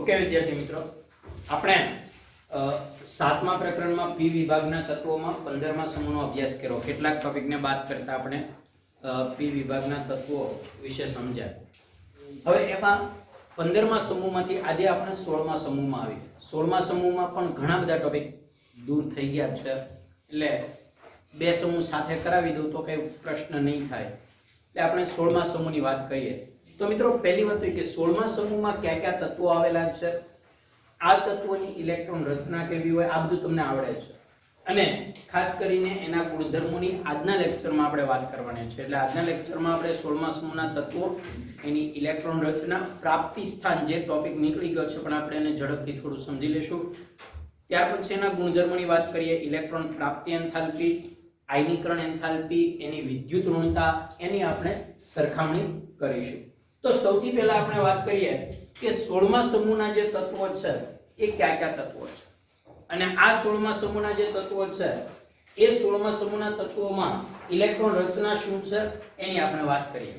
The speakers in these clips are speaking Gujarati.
ઓકે વિદ્યાર્થી મિત્રો, આપણે સાતમા પ્રકરણમાં પી વિભાગના તત્વોમાં 15મા સમૂહનો અભ્યાસ કર્યો. કેટલાક ટોપિકને બાદ કરતા આપણે પી વિભાગના તત્વો વિશે સમજ્યા. હવે એમાં 15મા સમૂહમાંથી આજે આપણે 16મા સમૂહમાં આવી. 16મા સમૂહમાં પણ ઘણા બધા ટોપિક દૂર થઈ ગયા છે, એટલે બે સમૂહ સાથે કરાવી દઉં તો કઈ પ્રશ્ન નહીં થાય. એટલે આપણે 16મા સમૂહની વાત કરીએ. તો મિત્રો, પહેલી વાત તો કે 16મા સમૂહમાં કયા કયા તત્વો આવેલા છે, આ તત્વોની ઇલેક્ટ્રોન રચના કેવી હોય, આ બધું તમને આવડે છે. અને ખાસ કરીને એના ગુણધર્મોની આજના લેક્ચરમાં આપણે વાત કરવાની છે. એટલે આજના લેક્ચરમાં આપણે 16મા સમૂહના તત્વો, એની ઇલેક્ટ્રોન રચના, પ્રાપ્તિ સ્થાન, જે ટોપિક નીકળી ગયો છે પણ આપણે એને ઝડપથી થોડું સમજી લેશું. ત્યાર પછી એના ગુણધર્મોની વાત કરીએ, ઇલેક્ટ્રોન પ્રાપ્તિ એન્થાલ્પી, આયનીકરણ એન્થાલ્પી, એની વિદ્યુત ઋણતા, એની આપણે સરખામણી કરીશું. તો સૌથી પહેલા આપણે વાત કરીએ કે 16મા સમૂહના જે તત્વો છે એ કયા કયા તત્વો છે, અને આ 16મા સમૂહના જે તત્વો છે એ 16મા સમૂહના તત્વોમાં ઇલેક્ટ્રોન રચના શું છે એની આપણે વાત કરીએ.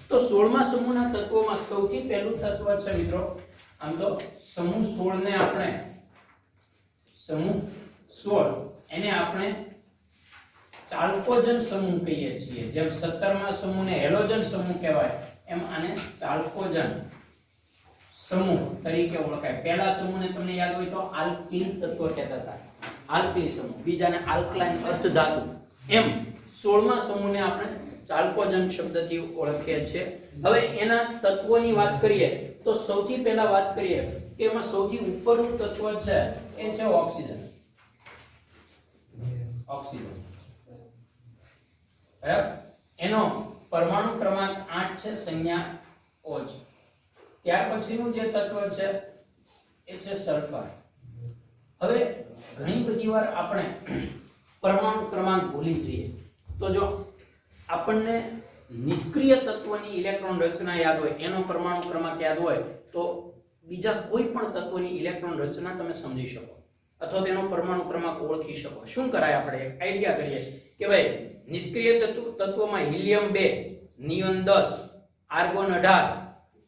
તો 16મા સમૂહના તત્વોમાં સૌથી પહેલું તત્વ છે મિત્રો, આમ તો સમૂહ 16 ને આપણે સમૂહ 16 એને આપણે ચાલ્કોજન સમૂહ કહીએ છીએ. જેમ 17મા સમૂહને હેલોજન સમૂહ કહેવાય, એમ આને ચાલ્કોજન સમૂહ તરીકે ઓળખાય. પહેલા સમૂહને તમને યાદ હોય તો આલ્કલી તત્વ કહેતા હતા, આલ્કલી સમૂહ. બીજાને આલ્કલાઇન અર્ધધાતુ. એમ 16મા સમૂહને આપણે ચાલ્કોજન શબ્દથી ઓળખીએ છીએ. હવે એના તત્વોની વાત કરીએ તો સૌથી પહેલા વાત કરીએ કે એમાં સૌથી ઉપરનું તત્વ છે એ છે ઓક્સિજન. ઓક્સિજન એનો પરમાણુ ક્રમાંક 8 છે, સંજ્ઞા O છે. ત્યાર પછીનું જે તત્વ છે એ છે સલ્ફર. હવે ઘણી બધી વાર આપણે પરમાણુ ક્રમાંક ભૂલી જઈએ. તો જો આપણને નિષ્ક્રિય તત્વની ઇલેક્ટ્રોન રચના યાદ હોય, એનો પરમાણુ ક્રમાંક યાદ હોય, તો બીજા કોઈ પણ તત્વની ઇલેક્ટ્રોન રચના તમે સમજી શકો અથવા તેનો પરમાણુ ક્રમાંક ઓળખી શકો. શું કરાય, આપણે એક આઈડિયા કરીએ કે ભાઈ નિષ્ક્રિય તત્વોમાં હિલિયમ 2, નિયોન 10, આર્ગોન 18,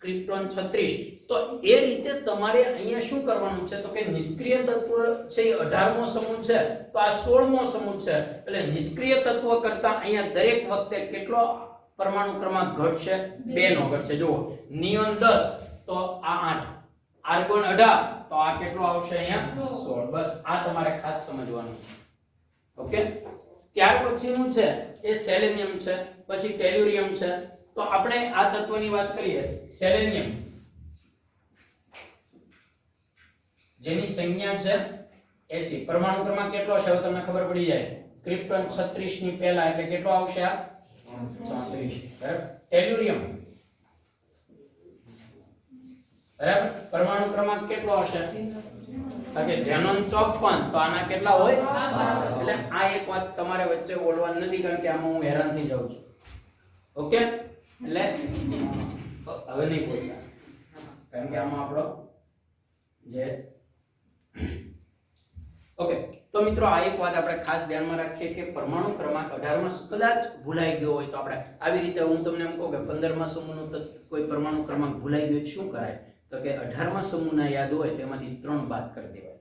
ક્રિપ્ટોન 36. તો એ રીતે તમારે અહીંયા શું કરવાનું છે તો કે નિષ્ક્રિય તત્વ છે એ 18મો સમૂહ છે, તો આ 16મો સમૂહ છે. એટલે નિષ્ક્રિય તત્વ કરતા અહીંયા દરેક વખતે કેટલો પરમાણુ ક્રમાંક ઘટશે? 2 નો ઘટશે. જુઓ, નિયોન 10 તો આ 8, આર્ગોન 18 તો આ કેટલો આવશે? અહીંયા 16. બસ આ તમારે ખાસ સમજવાનું છે. ઓકે. ત્યાર પછીનું છે એ સેલેનિયમ છે, પછી ટેલ્યુરિયમ છે. તો આપણે આ તત્વની વાત કરીએ, સેલેનિયમ જેની સંજ્ઞા છે 80, પરમાણુ ક્રમાંક કેટલો હશે હવે તમને ખબર પડી જાય. ક્રિપ્ટોન 36 ની પહેલા એટલે કેટલો આવશે? આ 34. બરાબર. ટેલ્યુરિયમ બરાબર, પરમાણુ ક્રમાંક કેટલો હશે? કે ઝેનોન 54, તો આના કેટલા હોય? એટલે આ એક વાત તમારે વચ્ચે બોલવાની નથી, કારણ કે આમાં હું હેરાન થઈ જાઉં છું. ઓકે, એટલે હવે નહીં બોલતા, કારણ કે આમાં આપણો જે ઓકે. તો મિત્રો, આ એક વાત આપણે ખાસ ધ્યાનમાં રાખીએ કે પરમાણુ ક્રમાંક 18માં કદાચ ભૂલાઈ ગયો હોય તો આપણે આવી રીતે, હું તમને એમ કહું કે 15મા સમૂહનો કોઈ પરમાણુ ક્રમાંક ભૂલાઈ ગયો શું કરાય, તો કે 18મા સમૂહના યાદ હોય તેમાંથી 3 બાદ કરી દેવાય,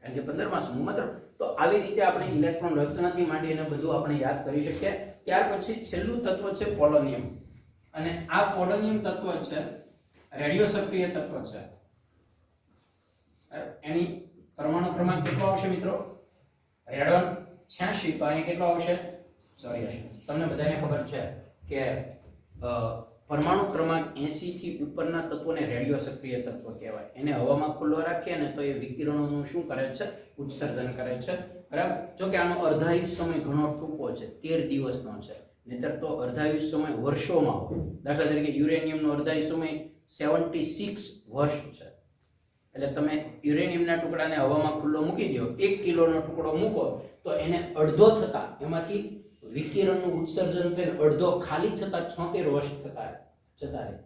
કારણ કે 15મા સમૂહમાં 3. તો આવી રીતે આપણે ઇલેક્ટ્રોન રચનાથી માંડીને બધું આપણે યાદ કરી શકીએ. ત્યાર પછી છેલ્લું તત્વ છે પોલોનિયમ, અને આ પોલોનિયમ તત્વ છે રેડિયો સક્રિય તત્વ છે. એની પરમાણુ ક્રમાંક કેટલો આવશે મિત્રો? રેડોન 86, તો અહીં કેટલો આવશે? 84. તમને બધાને ખબર છે કે પરમાણુ ક્રમાંક 80 થી ઉપરના તત્વોને રેડિયો સક્રિય તત્વ કહેવાય. એને હવામાં ખુલ્લો રાખીએ ને તો એ વિકિરણોનું શું કરે છે? ઉત્સર્જન કરે છે. બરાબર. જો કે આનો અર્ધાયુષ સમય ઘણો ટૂંકો છે, 13 દિવસનો છે. નહીતર તો અર્ધાયુષ સમય વર્ષોમાં હોય. દાખલા તરીકે યુરેનિયમનો અર્ધાયુષ સમય 76 વર્ષ છે. એટલે તમે યુરેનિયમના ટુકડાને હવામાં ખુલ્લો મૂકી દો, 1 કિલોનો ટુકડો મૂકો, તો એને અડધો થતા એમાંથી વિકિરણનું ઉત્સર્જન થઈને અડધો ખાલી થતા 76 વર્ષ જતા રહે.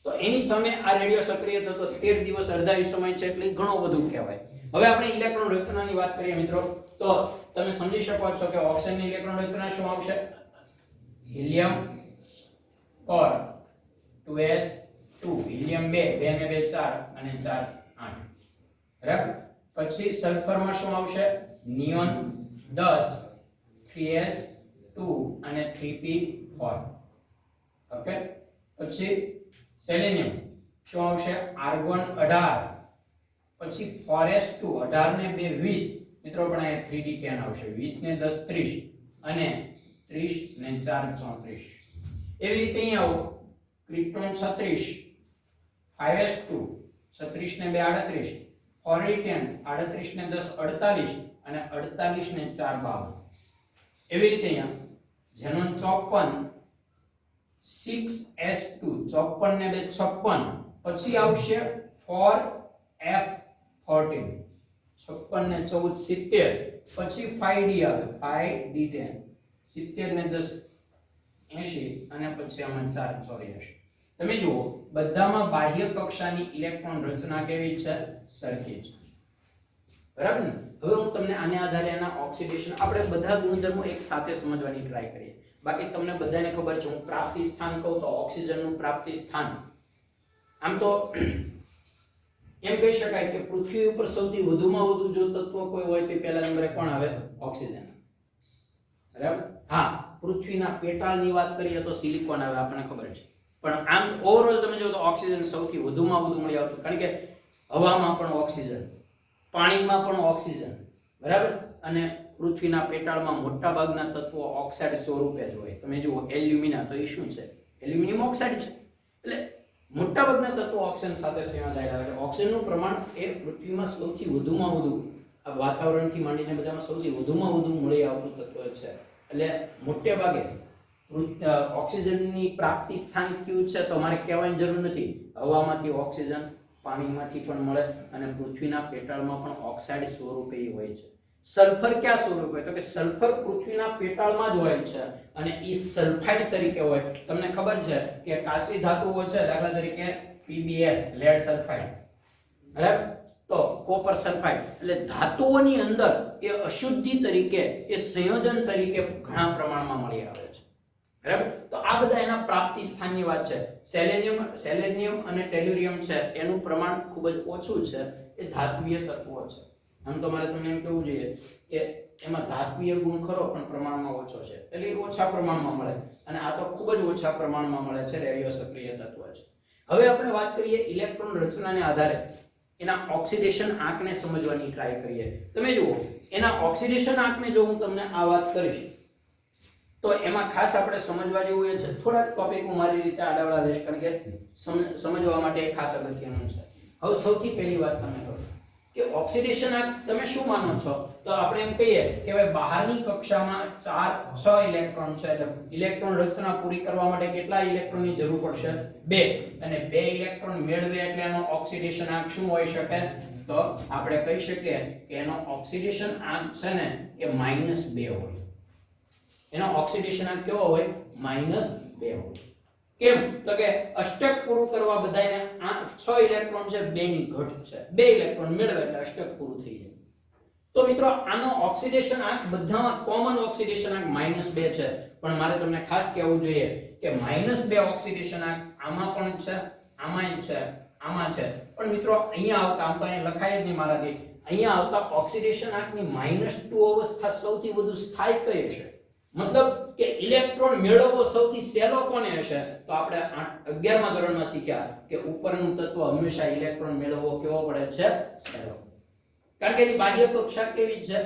તો એની સામે આ રેડિયો સક્રિય તત્વ 13 દિવસ અર્ધાયુષ સમય છે, એટલે ઘણો બધું કહેવાય. હવે આપણે ઇલેક્ટ્રોન રચનાની વાત કરીએ મિત્રો, તો તમે સમજી શકો છો કે ઓક્સિજનની ઇલેક્ટ્રોન રચના શું આવશે? હિલિયમ 4 2s 2 હિલિયમ 2 2 ને 2 4 અને 4 8 બરાબર પછી સલ્ફરમાં શું આવશે નિયોન 10 3s2 અને 3p4 ઓકે પછી સેલેનિયમ શું આવશે આર્ગોન 18 પછી 4s2 18 ને 2 20 મિત્રો પણ આ 3d10 આવશે 20 ને 10 30 અને 30 ને 4 34 એવી રીતે અહીંયા આવો ક્રિપ્ટોન 36 5s2 36 ને 2 38 4d10 38 ને 10 48 અને 48 ને 4 52 એવી રીતે અહીંયા ઝેનોન 54 6s2 54 ને 2 56 પછી આવશે 4f14 56 ને 14 70 પછી 5d આવે 5d10 70 ને 10 80 અને પછી આમાં 4 84 તમે જુઓ બધામાં બાહ્ય કક્ષાની ઇલેક્ટ્રોન રચના કેવી છે સરખી છે બરાબર ને હવે હું તમને આને આધારે એના ઓક્સિડેશન આપણે બધા ગુણધર્મો એક સાથે સમજવાની ટ્રાય કરીએ બાકી તમને બધાને ખબર છે હું પ્રાપ્તિ સ્થાન કહું તો ઓક્સિજનનું પ્રાપ્તિ સ્થાન આમ તો એમ કહી શકાય કે પૃથ્વી ઉપર સૌથી વધુમાં વધુ જો તત્વ કોઈ હોય તો પહેલા નંબરે કોણ આવે ઓક્સિજન બરાબર હા પૃથ્વીના પેટાળની વાત કરીએ તો સિલિકોન આવે આપણને ખબર છે પણ આમ ઓવરઓલ તમે જો તો ઓક્સિજન સૌથી વધુમાં વધુ મળી આવતું કારણ કે હવામાં પણ ઓક્સિજન પાણીમાં પણ ઓક્સિજન બરાબર અને પૃથ્વીના પેટાળમાં મોટા ભાગના તત્વો ઓક્સાઇડ સ્વરૂપે જ હોય તમે જુઓ એલ્યુમિના તો એ શું છે એલ્યુમિનિયમ ઓક્સાઇડ છે એટલે મોટા ભાગના તત્વો ઓક્સિજન સાથે સંયોજાયેલા છે ઓક્સિજનનું પ્રમાણ એ પૃથ્વીમાં સૌથી વધુમાં વધુ આ વાતાવરણથી માંડીને બધામાં સૌથી વધુમાં વધુ મળી આવતું તત્વ છે એટલે મોટે ભાગે ઓક્સિજનની પ્રાપ્તિ સ્થાન કયું છે તો મારે કહેવાની જરૂર નથી હવામાંથી ઓક્સિજન પાણીમાંથી પણ મળે અને પૃથ્વીના પેટાળમાં પણ ઓક્સાઇડ સ્વરૂપે હોય છે સલ્ફર ક્યાં સ્વરૂપે તો કે સલ્ફર પૃથ્વીના પેટાળમાં જ હોય છે અને એ સલ્ફાઇડ તરીકે હોય તમને ખબર છે કે કાચી ધાતુઓ છે દાખલા તરીકે PbS લેડ સલ્ફાઇડ બરાબર તો કોપર સલ્ફાઇડ એટલે ધાતુઓની અંદર એ અશુદ્ધિ તરીકે એ સંયોજન તરીકે ઘણા પ્રમાણમાં મળી આવે છે બરાબર તો આ બધા એના પ્રાપ્તિ સ્થાનની વાત છે સેલેનિયમ અને ટેલ્યુરિયમ છે એનું પ્રમાણ ખૂબ જ ઓછું છે એ ધાત્વિય તત્વો છે આમ તો મારે તમને એમ કહેવું જોઈએ કે એમાં ધાત્વિય ગુણ ખરો પણ પ્રમાણમાં ઓછો છે એટલે ઓછા પ્રમાણમાં મળે અને આ તો ખૂબ જ ઓછા પ્રમાણમાં મળે છે રેડિયો સક્રિય તત્વ છે હવે આપણે વાત કરીએ ઇલેક્ટ્રોન રચનાને આધારે એના ઓક્સિડેશન આંકને સમજવાની ટ્રાય કરીએ તમે જુઓ એના ઓક્સિડેશન આંકને જો હું તમને આ વાત કરીશ તો એમાં ખાસ આપણે સમજવા જેવું એ છે થોડાક ટોપિક હું મારી રીતે આડાવડા લઈશ કારણ કે સમજવા માટે ખાસ અગત્યનું છે હવે સૌથી પહેલી વાત તમે કરો કે ઓક્સિડેશન આંક તમે શું માનો છો તો આપણે એમ કહીએ કે ભાઈ બહારની કક્ષામાં 6 ઇલેક્ટ્રોન છે એટલે ઇલેક્ટ્રોન રચના પૂરી કરવા માટે કેટલા ઇલેક્ટ્રોનની જરૂર પડશે 2 અને 2 ઇલેક્ટ્રોન મેળવે એટલે એનો ઓક્સિડેશન આંક શું હોઈ શકે તો આપણે કહી શકીએ કે એનો ઓક્સિડેશન આંક છે ને એ -2 હોય એનો ઓક્સિડેશન આંક કેવો હોય -2 હોય કેમ તો કે અષ્ટક પૂરું કરવા બધાને 6 ઇલેક્ટ્રોન છે 2 ની ઘટ છે 2 ઇલેક્ટ્રોન મેળવે એટલે અષ્ટક પૂરું થઈ જાય તો મિત્રો આનો ઓક્સિડેશન આંક બધામાં કોમન ઓક્સિડેશન આંક -2 છે પણ મારે તમને ખાસ કહેવું જોઈએ કે -2 ઓક્સિડેશન આંક આમાં પણ છે આમાંય છે આમાં છે પણ મિત્રો અહીંયા આવતા આમ તો અહીંયા લખાય જ નહીં મારાથી અહીંયા આવતા ઓક્સિડેશન આંકની -2 અવસ્થા સૌથી વધુ સ્થાયી કઈ છે मतलब કે ઇલેક્ટ્રોન મેળવવો સૌથી સહેલો કોને હશે તો આપણે 11મા ધોરણમાં શીખ્યા કે ઉપરનું તત્વ હંમેશા ઇલેક્ટ્રોન મેળવવો કેવો પડે છે સહેલો કારણ કે એની બાહ્ય કક્ષા કેવી છે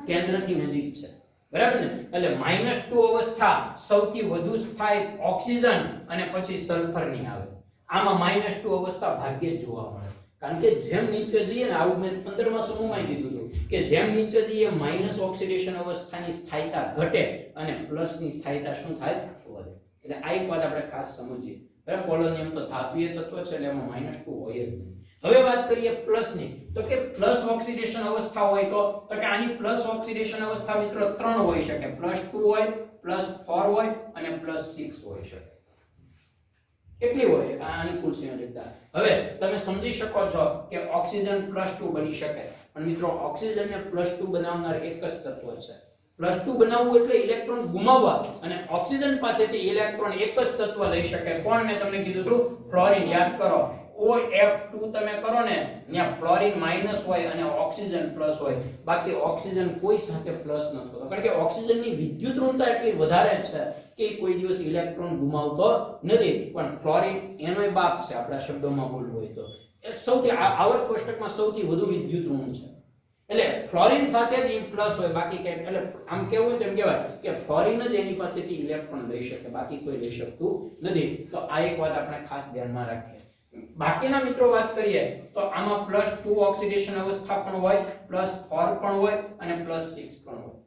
કેન્દ્રથી નજીક છે બરાબર ને એટલે -2 અવસ્થા સૌથી વધુ સ્થાયી ઓક્સિજન અને પછી સલ્ફરની આવે આમાં -2 અવસ્થા ભાગ્યે જ જોવા મળે કારણ કે જેમ નીચે જઈએ ને આવું મેં 15મા સમૂહમાં કીધું હતું કે જેમ નીચે જઈએ માઈનસ ઓક્સિડેશન અવસ્થાની સ્થાયીતા ઘટે અને પ્લસ ની સ્થાયીતા શું થાય વધે એટલે આ એક વાત આપણે ખાસ સમજીએ બરાબર પોલોનિયમ તો ધાત્વિય તત્વ છે એટલે એમાં -2 હોય જ નહીં હવે વાત કરીએ પ્લસ ની તો કે પ્લસ ઓક્સિડેશન અવસ્થા હોય તો કે આની પ્લસ ઓક્સિડેશન અવસ્થા મિત્રો 3 હોઈ શકે +2 હોય +4 હોય અને +6 હોઈ શકે કેટલી હોય આની કુલ સંયોજકતા હવે તમે સમજી શકો છો કે ઓક્સિજન +2 બની શકે પણ મિત્રો ઓક્સિજનને +2 બનાવનાર એક જ તત્વ છે +2 બનાવવું એટલે ઇલેક્ટ્રોન ગુમાવવા અને ઓક્સિજન પાસેથી ઇલેક્ટ્રોન એક જ તત્વ લઈ શકે. કોણ? મેં તમને કીધું હતું ફ્લોરીન. યાદ કરો, OF2 તમે કરો ને ત્યાં ફ્લોરીન માઈનસ હોય અને ઓક્સિજન પ્લસ હોય. બાકી ઓક્સિજન કોઈ સાથે પ્લસ ન થતો, કારણ કે ઓક્સિજનની વિદ્યુત ઋણતા એટલી વધારે છે કે કોઈ દિવસ ઇલેક્ટ્રોન ગુમાવતો નથી. પણ ફ્લોરીન એનોય બાપ છે, આપણા શબ્દોમાં બોલવું હોય તો. એ સૌથી આવર્ત કોષ્ટકમાં સૌથી વધુ વિદ્યુત ઋણ છે. એટલે ફ્લોરીન સાથે જ પ્લસ હોય, બાકી કે એટલે આમ કેવું હોય તેમ કહેવાય કે ફ્લોરીન જ એની પાસેથી ઇલેક્ટ્રોન લઈ શકે, બાકી કોઈ લઈ શકતું નથી. તો આ એક વાત આપણે ખાસ ધ્યાનમાં રાખીએ. બાકીના મિત્રો વાત કરીએ તો આમાં +2 ઓક્સિડેશન અવસ્થા પણ હોય, +4 પણ હોય અને +6 પણ હોય.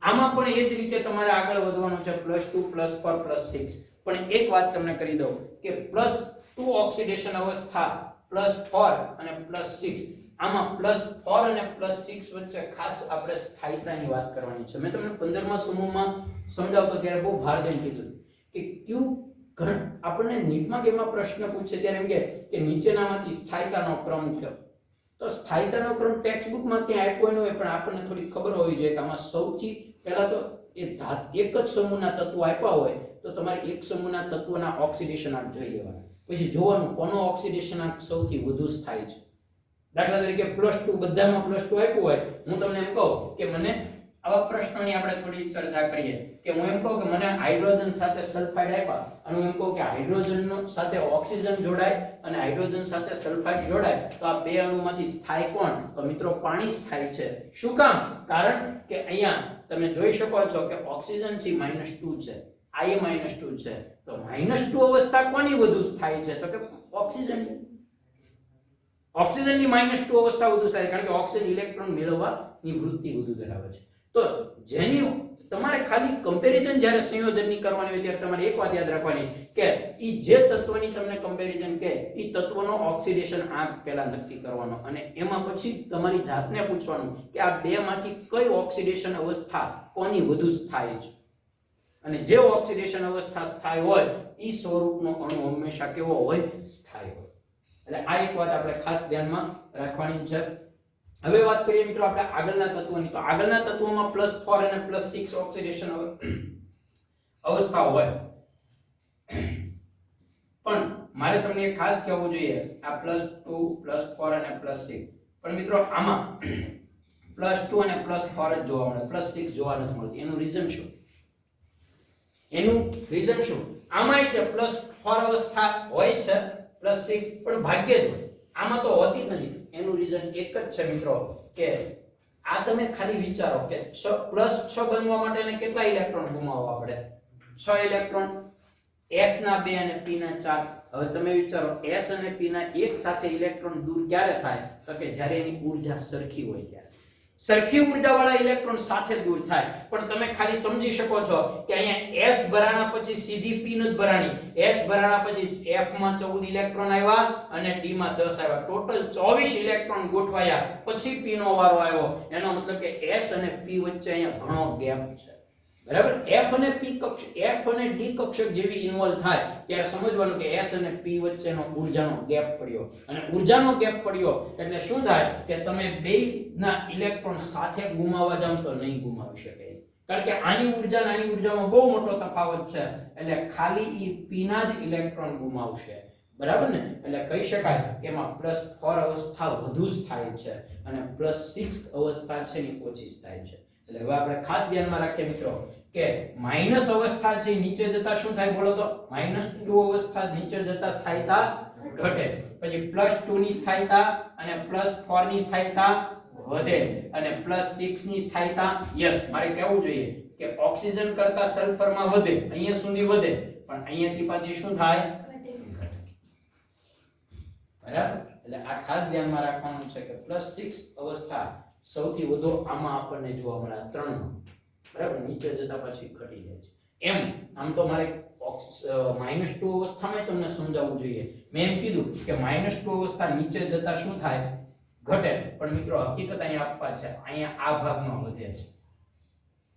આમાં પણ એ જ રીતે તમારે આગળ વધવાનું છે, +2 +4 +6. પણ એક વાત તમને કરી દઉં કે +2 ઓક્સિડેશન અવસ્થા, +4 અને +6, આમાં +4 અને +6 વચ્ચે ખાસ આપણે સ્થાયીતાની વાત કરવાની છે. મેં તમને 15મા સમૂહમાં સમજાવતો ત્યારે બહુ ભાર દઈને કીધું કે ક્યુ આપણને નીટમાં કેમાં પ્રશ્ન પૂછે ત્યારે એમ કે નીચેનામાંથી સ્થાયીતાનો ક્રમ કયો? તો સ્થાયીતાનો ક્રમ ટેક્સ્ટ બુકમાં ક્યાં આપ્યો ન હોય, પણ આપણને થોડી ખબર હોવી જોઈએ કે આમાં સૌથી પહેલા તો એક જ સમૂહના તત્વો આપ્યા હોય તો તમારે એક સમૂહના તત્વના ઓક્સિડેશન આંક જોઈ લેવાના. પછી જોવાનું કોનો ઓક્સિડેશન આંક સૌથી વધુ સ્થાયી છે. દાખલા તરીકે +2 બધામાં +2 આપ્યું હોય, હું તમને એમ કહું કે મને આવા પ્રશ્નોની આપણે થોડી ચર્ચા કરીએ કે હું એમ કહું કે મને હાઇડ્રોજન સાથે સલ્ફાઇડ આપ્યા અને હું એમ કહું કે હાઇડ્રોજન સાથે ઓક્સિજન જોડાય અને હાઇડ્રોજન સાથે સલ્ફાઇડ જોડાય તો આ બે અણુમાંથી સ્થાયી કોણ? તો મિત્રો પાણી સ્થાયી છે. શું કામ? કારણ કે અહીંયા તમે જોઈ શકો છો કે ઓક્સિજન છે -2 છે, આ એ -2 છે. તો -2 અવસ્થા કોની વધુ સ્થાયી છે? તો કે ઓક્સિજન. ઓક્સિજનની -2 અવસ્થા વધુ સ્થાયી, કારણ કે ઓક્સિજન ઇલેક્ટ્રોન મેળવવાની વૃત્તિ વધુ ધરાવે છે. તો જેની તમારે ખાલી કમ્પેરિઝન જ્યારે સંયોજનની કરવાની હોય ત્યારે તમારે એક વાત યાદ રાખવાની કે ઈ જે તત્વની તમને કમ્પેરિઝન કે ઈ તત્વનો ઓક્સિડેશન આંક પહેલા નક્કી કરવાનો અને એમાં પછી તમારી જાતને પૂછવાનું કે આ બેમાંથી કઈ ઓક્સિડેશન અવસ્થા કોની વધુ સ્થાયી છે. અને જે ઓક્સિડેશન અવસ્થા સ્થાયી હોય ઈ સ્વરૂપનો અણુ હંમેશા કેવો હોય? સ્થાયી હોય. એટલે આ એક વાત આપણે ખાસ ધ્યાનમાં રાખવાની છે. હવે વાત કરીએ મિત્રો આપણે આગળના તત્વોની. તો આગળના તત્વોમાં +4 અને +6 ઓક્સિડેશન અવસ્થા હોય. પણ મારે તમને એક ખાસ કહેવું જોઈએ, આ +2 +4 અને +6, પણ મિત્રો આમાં +2 અને +4 જ જોવા મળે, +6 જોવા નથી મળતી. એનું રીઝન શું? આમાં એટલે +4 અવસ્થા હોય છે, +6 પણ ભાગ્યે જ હોય, આમાં તો હોતી જ નથી. એનું રીઝન એક જ છે મિત્રો કે આ તમે ખાલી વિચારો કે +6 બનવા માટે કેટલા ઇલેક્ટ્રોન ગુમાવવા પડે? 6 ઇલેક્ટ્રોન. s ના 2 અને p ના 4. હવે તમે વિચારો s અને p ના એક સાથે ઇલેક્ટ્રોન દૂર ક્યારે થાય? તો કે જ્યારે એની ઊર્જા સરખી હોય ત્યારે. સરખી ઊર્જાવાળા ઇલેક્ટ્રોન સાથે દૂર થાય. પણ તમે ખાલી સમજી શકો છો કે અહીંયા s ભરાણા પછી સીધી p નું જ ભરાણી. s ભરાણા પછી f માં 14 ઇલેક્ટ્રોન આવ્યા અને d માં 10 આવ્યા. ટોટલ 24 ઇલેક્ટ્રોન ગોઠવાયા પછી p નો વારો આવ્યો. એનો મતલબ કે s અને p વચ્ચે અહીંયા ઘણો ગેપ છે. બરાબર? f અને p કક્ષક, f અને d કક્ષક જેવી ઇન્વોલ્વ થાય ત્યારે સમજવાનું કે s અને p વચ્ચેનો ઊર્જાનો ગેપ પડ્યો. અને ઊર્જાનો ગેપ પડ્યો એટલે શું થાય કે તમે બેયના ઇલેક્ટ્રોન સાથે ગુમાવવા જાવ તો નહીં ગુમાવી શકે. કારણ કે આની ઊર્જા અને આની ઊર્જામાં બહુ મોટો તફાવત છે. એટલે ખાલી ઈ p ના જ ઇલેક્ટ્રોન ગુમાવશે. બરાબર ને? એટલે કહી શકાય કે એમાં +4 અવસ્થા વધુ સ્થાયી છે અને +6 અવસ્થા છે ને ઓછી સ્થાયી છે. એટલે હવે આપણે ખાસ ધ્યાનમાં રાખીએ મિત્રો કે માઈનસ અવસ્થા છે નીચે જતા શું થાય બોલો તો? -2 અવસ્થા નીચે જતા સ્થાયીતા ઘટે. પછી +2 ની સ્થાયીતા અને +4 ની સ્થાયીતા વધે અને +6 ની સ્થાયીતા યસ મારે કહેવું જોઈએ કે ઓક્સિજન કરતા સલ્ફરમાં વધે, અહીંયા સુધી વધે, પણ અહીંયાથી પાછી શું થાય? બરાબર? એટલે આ ખાસ ધ્યાનમાં રાખવાનું છે કે +6 અવસ્થા સૌથી વધુ આમાં આપણને જોવા મળે, આ ત્રણમાં. બરાબર? નીચે જતા પછી ઘટી જાય છે. એમ આમ તો મારે -2 અવસ્થામાં તમને સમજાવવું જોઈએ. મેં એમ કીધું કે -2 અવસ્થા નીચે જતા શું થાય? ઘટે. પણ મિત્રો હકીકત અહીંયા આપવા છે, અહીંયા આ ભાગમાં વધે છે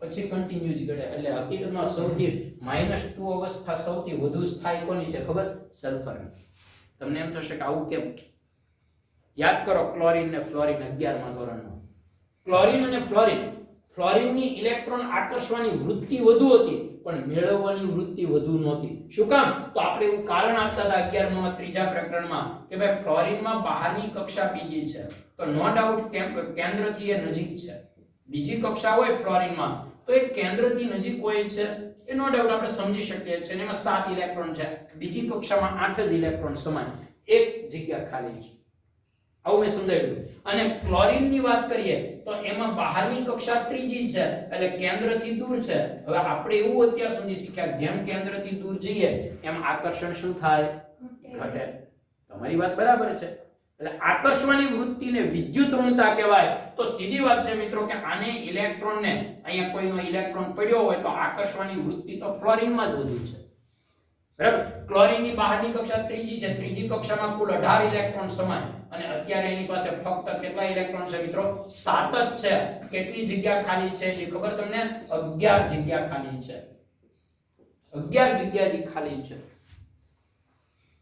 પછી કન્ટિન્યુઅસ ઘટે. એટલે હકીકતમાં સૌથી -2 અવસ્થા સૌથી વધુ સ્થાયી કોની છે ખબર? સલ્ફરની. તમને એમ થશે કે આવું કેમ? યાદ કરો ક્લોરીન ને ફ્લોરીન 11મા ધોરણમાં. ક્લોરીન અને ફ્લોરીન ફ્લોરિનની ઇલેક્ટ્રોન આકર્ષવાની વૃત્તિ વધુ હતી પણ મેળવવાની વૃત્તિ વધુ નહોતી. શું કામ? તો આપણે એવું કારણ આપતા હતા 11 માં ત્રીજા પ્રકરણમાં કે ભાઈ ફ્લોરિનમાં બહારની કક્ષા બીજી છે, તો નો ડાઉટ કેન્દ્રથી એ નજીક છે. બીજી કક્ષા હોય ફ્લોરિનમાં તો એ કેન્દ્રથી નજીક હોય છે, એ નો ડાઉટ આપણે સમજી શકીએ છીએ. એમાં 7 ઇલેક્ટ્રોન છે, બીજી કક્ષામાં 8 જ ઇલેક્ટ્રોન સમાય, એક જગ્યા ખાલી છે. આવું મેં સમજાવ્યું. અને ક્લોરીનની વાત કરીએ તો એમાં બહારની કક્ષા ત્રીજી છે એટલે કેન્દ્રથી દૂર છે. હવે આપણે એવું અત્યાર સુધી શીખ્યા જેમ કેન્દ્રથી દૂર જઈએ એમ આકર્ષણ શું થાય? ઘટે. તમારી વાત બરાબર છે. એટલે આકર્ષવાની વૃત્તિને વિદ્યુત ઋણતા કહેવાય. તો સીધી વાત છે મિત્રો કે આને ઇલેક્ટ્રોનને અહીંયા કોઈનો ઇલેક્ટ્રોન પડ્યો હોય તો આકર્ષવાની વૃત્તિ તો ફ્લોરિનમાં જ વધુ છે. બરાબર? ક્લોરીનની બહારની કક્ષા ત્રીજી છે, ત્રીજી કક્ષામાં કુલ 18 ઇલેક્ટ્રોન સમાય અને અત્યારે એની પાસે ફક્ત કેટલા ઇલેક્ટ્રોન છે મિત્રો? 7 જ છે. કેટલી જગ્યા ખાલી છે જે ખબર તમને? 11 જગ્યા ખાલી છે. 11 જગ્યા જે ખાલી છે.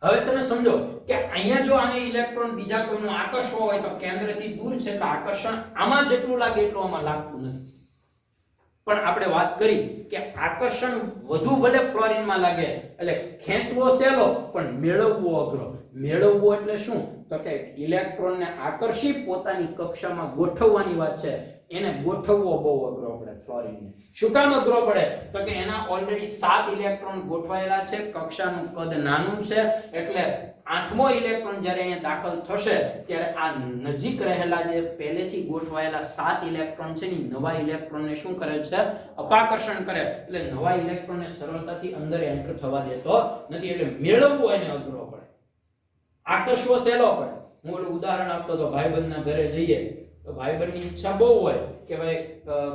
હવે તમે સમજો કે અહીંયા જો આને ઇલેક્ટ્રોન બીજા કોઈનો આકર્ષવો હોય તો કેન્દ્રથી દૂર છે એટલે આકર્ષણ આમાં જેટલું લાગે એટલું આમાં લાગતું નથી. પણ આપણે વાત કરી કે આકર્ષણ વધુ ભલે ફ્લોરિનમાં લાગે એટલે ખેંચવો સહેલો પણ મેળવવો અઘરો. મેળવવો એટલે શું? તો કે ઇલેક્ટ્રોનને આકર્ષી પોતાની કક્ષામાં ગોઠવવાની વાત છે, એને ગોઠવવો બહુ અઘરો પડે ફ્લોરિનને. શું કામ અઘરો પડે? તો કે એના ઓલરેડી 7 ઇલેક્ટ્રોન ગોઠવાયેલા છે, કક્ષાનું કદ નાનું છે એટલે 8મો ઇલેક્ટ્રોન જ્યારે અહીંયા દાખલ થશે ત્યારે આ નજીક રહેલા જે પહેલેથી ગોઠવાયેલા 7 ઇલેક્ટ્રોન છે ને નવા ઇલેક્ટ્રોનને શું કરે છે? અપાકર્ષણ કરે. એટલે નવા ઇલેક્ટ્રોનને સરળતાથી અંદર એન્ટર થવા દેતો નથી. એટલે મેળવવો એને અઘરો પડે, આકર્ષવો સહેલો પડે. હું ઓલું ઉદાહરણ આપતો તો ભાઈબંધના ઘરે જઈએ તો ભાઈબંધની ઈચ્છા બહુ હોય કે ભાઈ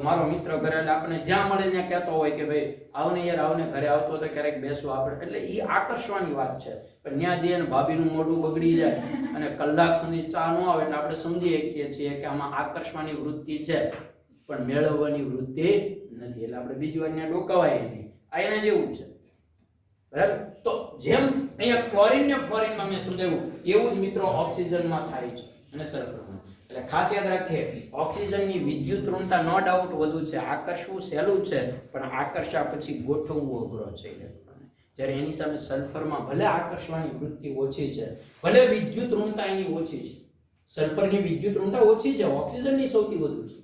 મારો મિત્ર ઘરે, એટલે આપણે જ્યાં મળે ત્યાં કહેતો હોય કે ભાઈ આવને યાર આવને, ઘરે આવતો તો ક્યારેક બેસવા આપણે. એટલે એ આકર્ષવાની વાત છે. પણ ત્યાં જઈએ ને ભાભીનું મોઢું બગડી જાય અને કલાક સુધી ચા ન આવે એટલે આપણે સમજી શકીએ છીએ કે આમાં આકર્ષવાની વૃત્તિ છે પણ મેળવવાની વૃત્તિ નથી. એટલે આપણે બીજી વાર ત્યાં ડોકાવાય નહીં. આ એના જેવું છે. બરાબર? તો જેમ અહીંયા ક્લોરીન ને ફ્લોરિનમાં મેં સમજાવ્યું એવું જ મિત્રો ઓક્સિજનમાં થાય છે અને સલ્ફરમાં. એટલે ખાસ યાદ રાખીએ ઓક્સિજનની વિદ્યુત ઋણતા નો ડાઉટ વધુ છે, આકર્ષવું સહેલું છે પણ આકર્ષા પછી ગોઠવવું અઘરો છે ઇલેક્ટ્રોનને. જ્યારે એની સામે સલ્ફરમાં ભલે આકર્ષવાની વૃત્તિ ઓછી છે, ભલે વિદ્યુત ઋણતા એની ઓછી છે, સલ્ફરની વિદ્યુત ઋણતા ઓછી છે, ઓક્સિજનની સૌથી વધુ છે.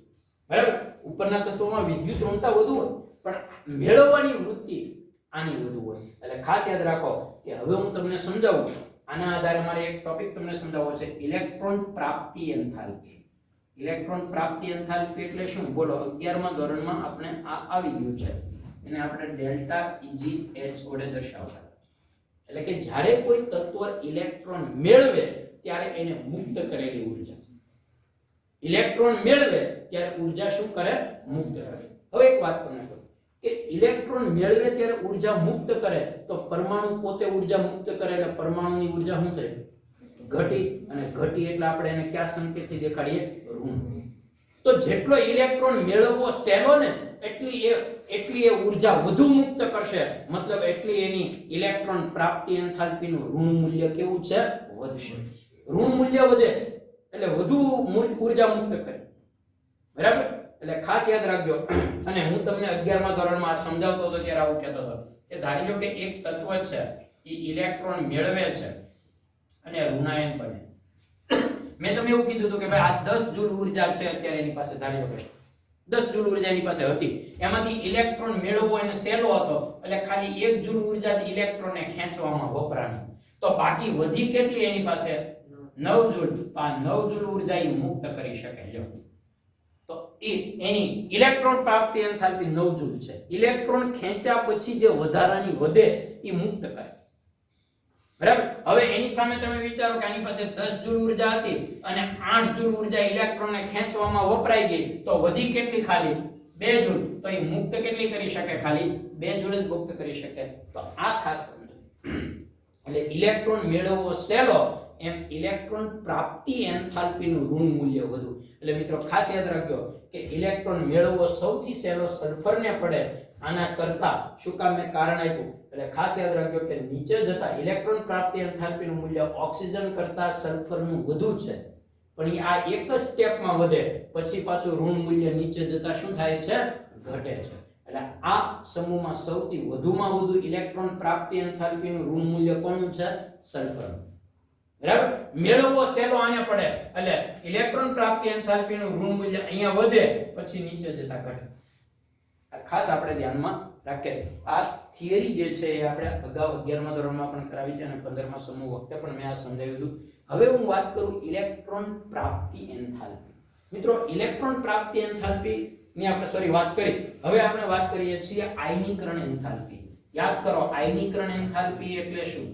બરાબર? ઉપરના તત્વોમાં વિદ્યુત ઋણતા વધુ હોય પણ મેળવવાની વૃત્તિ આની વધુ હોય. એટલે ખાસ યાદ રાખો કે હવે હું તમને સમજાવું. આના આધારે મારે એક ટોપિક તમને સમજાવવો છે, ઇલેક્ટ્રોન પ્રાપ્તિ એન્થાલ્પી. ઇલેક્ટ્રોન પ્રાપ્તિ એન્થાલ્પી એટલે શું? બોલો, 11મા ધોરણમાં આપણે આ આવી ગયું છે. એને આપણે ડેલ્ટા EGH વડે દર્શાવતા. એટલે કે જ્યારે કોઈ તત્વ ઇલેક્ટ્રોન મેળવે ત્યારે એને મુક્ત કરેલી ઉર્જા. ઇલેક્ટ્રોન મેળવે ત્યારે ઉર્જા શું કરે? મુક્ત કરે. હવે એક વાત તમને કહું કે ઇલેક્ટ્રોન મેળવે ત્યારે ઉર્જા મુક્ત કરે તો પરમાણુ પોતે ઉર્જા મુક્ત કરે એટલે પરમાણુની ઉર્જા શું થાય? ઘટી. અને ઘટી એટલે આપણે એને કયા સંકેતથી દેખાડીએ? ઋણ. તો જેટલો ઇલેક્ટ્રોન મેળવવો સહેલો ને એટલી એ ઉર્જા વધુ મુક્ત કરશે. મતલબ એટલી એની ઇલેક્ટ્રોન પ્રાપ્તિ એન્થાલ્પીનું ઋણ મૂલ્ય કેવું છે? વધશે. ઋણ મૂલ્ય વધે એટલે વધુ ઉર્જા મુક્ત કરે. બરાબર? એટલે ખાસ યાદ રાખજો. અને હું તમને 11મા ધોરણમાં સમજાવતો હતો ત્યારે આવું કહેતો હતો કે ધારી લો કે એક તત્વ છે એ ઇલેક્ટ્રોન મેળવે છે અને ઋણાયન બને. મેં તમને એવું કીધું હતું કે ભાઈ આ 10 જૂલ ઉર્જા છે અત્યારે એની પાસે. ધારી લો કે 10 જૂલ ઉર્જા એની પાસે હતી, એમાંથી ઇલેક્ટ્રોન મેળવવો એને સહેલો હતો એટલે ખાલી 1 જૂલ ઉર્જા ઇલેક્ટ્રોનને ખેંચવામાં વપરાણી. તો બાકી વધી કેટલી એની પાસે? 9 જૂલ. તો આ 9 જૂલ ઉર્જા એ મુક્ત કરી શકે. લ્યો, તો એની ઇલેક્ટ્રોન પ્રાપ્તિ એન્થાલ્પી 9 જૂલ છે. ઇલેક્ટ્રોન ખેંચ્યા પછી જે વધારાની વધે એ મુક્ત કરે. બરાબર? હવે એની સામે તમે વિચારો કે આની પાસે 10 જૂલ ઉર્જા હતી અને 8 જૂલ ઉર્જા ઇલેક્ટ્રોનને ખેંચવામાં વપરાઈ ગઈ, તો વધી કેટલી? ખાલી 2 જૂલ. તો એ મુક્ત કેટલી કરી શકે? ખાલી 2 જૂલ જ મુક્ત કરી શકે. તો આ ખાસ સમજો. એટલે ઇલેક્ટ્રોન મેળવવો સહેલો એમ ઇલેક્ટ્રોન પ્રાપ્તિ એન્થાલ્પીનું ઋણ મૂલ્ય વધુ. એટલે મિત્રો ખાસ યાદ રાખજો કે ઇલેક્ટ્રોન મેળવવો સૌથી સહેલો સલ્ફરને પડે આના કરતા. શું કામ? મેં કારણ આપ્યું. એટલે ખાસ યાદ રાખજો કે નીચે જતા ઇલેક્ટ્રોન પ્રાપ્તિ એન્થાલ્પીનું મૂલ્ય ઓક્સિજન કરતા સલ્ફરનું વધુ છે. પણ આ એક જ સ્ટેપમાં વધે પછી પાછું ઋણ મૂલ્ય નીચે જતા શું થાય છે? ઘટે છે. એટલે આ સમૂહમાં સૌથી વધુમાં વધુ ઇલેક્ટ્રોન પ્રાપ્તિ એન્થાલ્પીનું ઋણ મૂલ્ય કોનું છે? સલ્ફર. બરાબર? મેળવવો સહેલો આને પડે એટલે ઇલેક્ટ્રોન પ્રાપ્તિ એન્થાલ્પીનું ઋણ મૂલ્ય અહીંયા વધે પછી નીચે જતા ઘટે. આ ખાસ આપણે ધ્યાનમાં રાખીએ. આ થિયરી જે છે એ આપણે અગાઉ 11મા ધોરણમાં પણ કરાવી છે અને 15મા સમૂહ વખતે પણ મેં આ સમજાવ્યું હતું. હવે હું વાત કરું ઇલેક્ટ્રોન પ્રાપ્તિ એન્થાલ્પી. મિત્રો ઇલેક્ટ્રોન પ્રાપ્તિ એન્થાલ્પી ની આપણે વાત કરી. હવે આપણે વાત કરીએ છીએ આયનીકરણ એન્થાલ્પી. યાદ કરો આયનીકરણ એન્થાલ્પી એટલે શું?